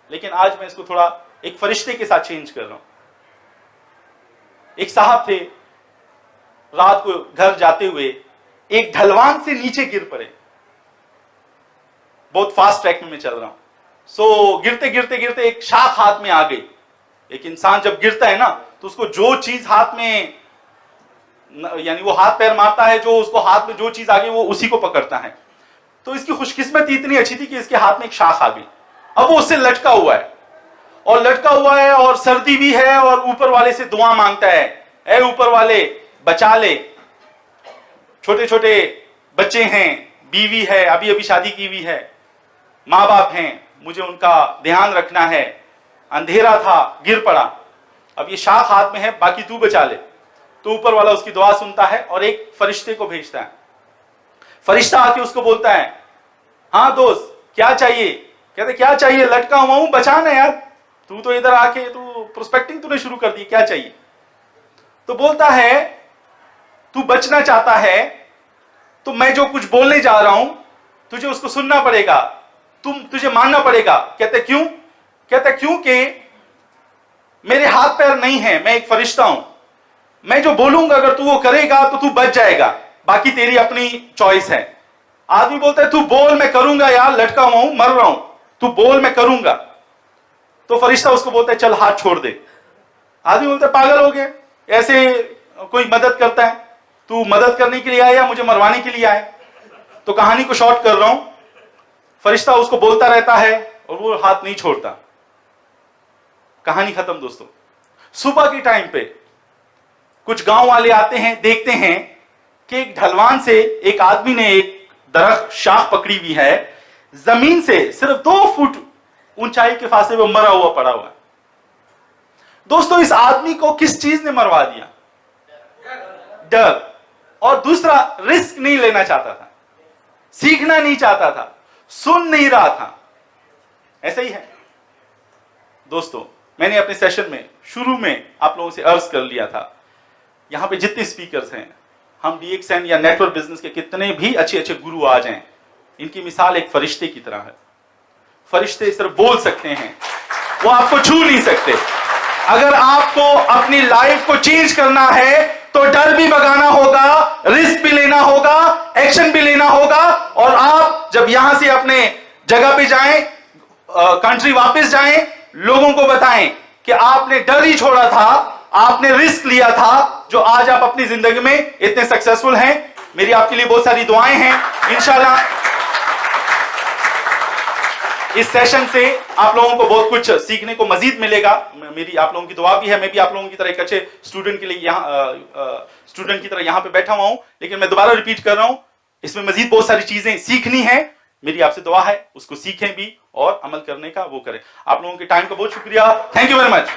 लेकिन आज मैं इसको थोड़ा एक फरिश्ते के साथ चेंज कर रहा हूं। एक साहब थे, रात को घर जाते हुए एक ढलवान से नीचे गिर पड़े। बहुत फास्ट ट्रैक में मैं चल रहा हूं, सो गिरते गिरते गिरते एक शाख हाथ में आ गई। एक इंसान जब गिरता है ना, तो उसको जो चीज हाथ में, यानी वो हाथ पैर मारता है, जो उसको हाथ में जो चीज आ गई वो उसी को पकड़ता है। तो इसकी खुशकिस्मती इतनी अच्छी थी कि इसके हाथ में एक शाख आ गई। अब वो उससे लटका हुआ है, और लटका हुआ है, और सर्दी भी है, और ऊपर वाले से दुआ मांगता है, ऐ ऊपर वाले बचा ले। छोटे छोटे बच्चे हैं, बीवी है, अभी अभी शादी की हुई है, माँ बाप हैं, मुझे उनका ध्यान रखना है, अंधेरा था, गिर पड़ा, अब ये शाख हाथ में है, बाकी तू बचा ले। तो ऊपर वाला उसकी दुआ सुनता है और एक फरिश्ते को भेजता है। फरिश्ता आके उसको बोलता है, हाँ दोस्त क्या चाहिए? कहते क्या चाहिए, लटका हुआ हूं, बचाना यार, तू तो इधर आके तू प्रोस्पेक्टिंग तूने शुरू कर दी, क्या चाहिए? तो बोलता है, तू बचना चाहता है तो मैं जो कुछ बोलने जा रहा हूं तुझे उसको सुनना पड़ेगा, तुझे मानना पड़ेगा। कहते क्यों? कहते क्योंकि मेरे हाथ पैर नहीं है, मैं एक फरिश्ता हूं, मैं जो बोलूंगा अगर तू वो करेगा तो तू बच जाएगा, बाकी तेरी अपनी चॉइस है। आदमी बोलता है, तू बोल, मैं करूंगा यार, लटका हुआ हूं, मर रहा हूं, तू बोल, मैं करूंगा। तो फरिश्ता उसको बोलता है, चल हाथ छोड़ दे। आदमी बोलता है, पागल हो गया, ऐसे कोई मदद करता है? तू मदद करने के लिए आया या मुझे मरवाने के लिए आया? तो कहानी को शॉर्ट कर रहा हूं, फरिश्ता उसको बोलता रहता है और वो हाथ नहीं छोड़ता। कहानी खत्म दोस्तों। सुबह के टाइम पे कुछ गांव वाले आते हैं, देखते हैं कि एक ढलवान से एक आदमी ने एक दरख्त शाख पकड़ी हुई है, जमीन से सिर्फ 2 फुट ऊंचाई के फासले में मरा हुआ पड़ा हुआ है। दोस्तों इस आदमी को किस चीज ने मरवा दिया? डर। और दूसरा, रिस्क नहीं लेना चाहता था, सीखना नहीं चाहता था, सुन नहीं रहा था। ऐसा ही है दोस्तों। मैंने अपने सेशन में शुरू में आप लोगों से अर्ज कर लिया था, यहां पे जितने स्पीकर्स हैं, हम DXN या नेटवर्क बिजनेस के कितने भी अच्छे अच्छे गुरु आ जाएं, इनकी मिसाल एक फरिश्ते की तरह है। फरिश्ते सिर्फ बोल सकते हैं, वो आपको छू नहीं सकते। अगर आपको अपनी लाइफ को चेंज करना है तो डर भी भगाना होगा, रिस्क भी लेना होगा, एक्शन भी लेना होगा। और आप जब यहां से अपने जगह पे जाएं, कंट्री वापस जाएं, लोगों को बताएं कि आपने डर ही छोड़ा था, आपने रिस्क लिया था, जो आज आप अपनी जिंदगी में इतने सक्सेसफुल हैं। मेरी आपके लिए बहुत सारी दुआएं हैं। इंशाल्लाह इस सेशन से आप लोगों को बहुत कुछ सीखने को मजीद मिलेगा। मेरी आप लोगों की दुआ भी है। मैं भी आप लोगों की तरह एक अच्छे स्टूडेंट के लिए स्टूडेंट की तरह यहाँ पे बैठा हुआ हूं, लेकिन मैं दोबारा रिपीट कर रहा हूं, इसमें मजीद बहुत सारी चीजें सीखनी है। मेरी आपसे दुआ है उसको सीखें भी और अमल करने का वो करें। आप लोगों के टाइम का बहुत शुक्रिया। Thank you very much.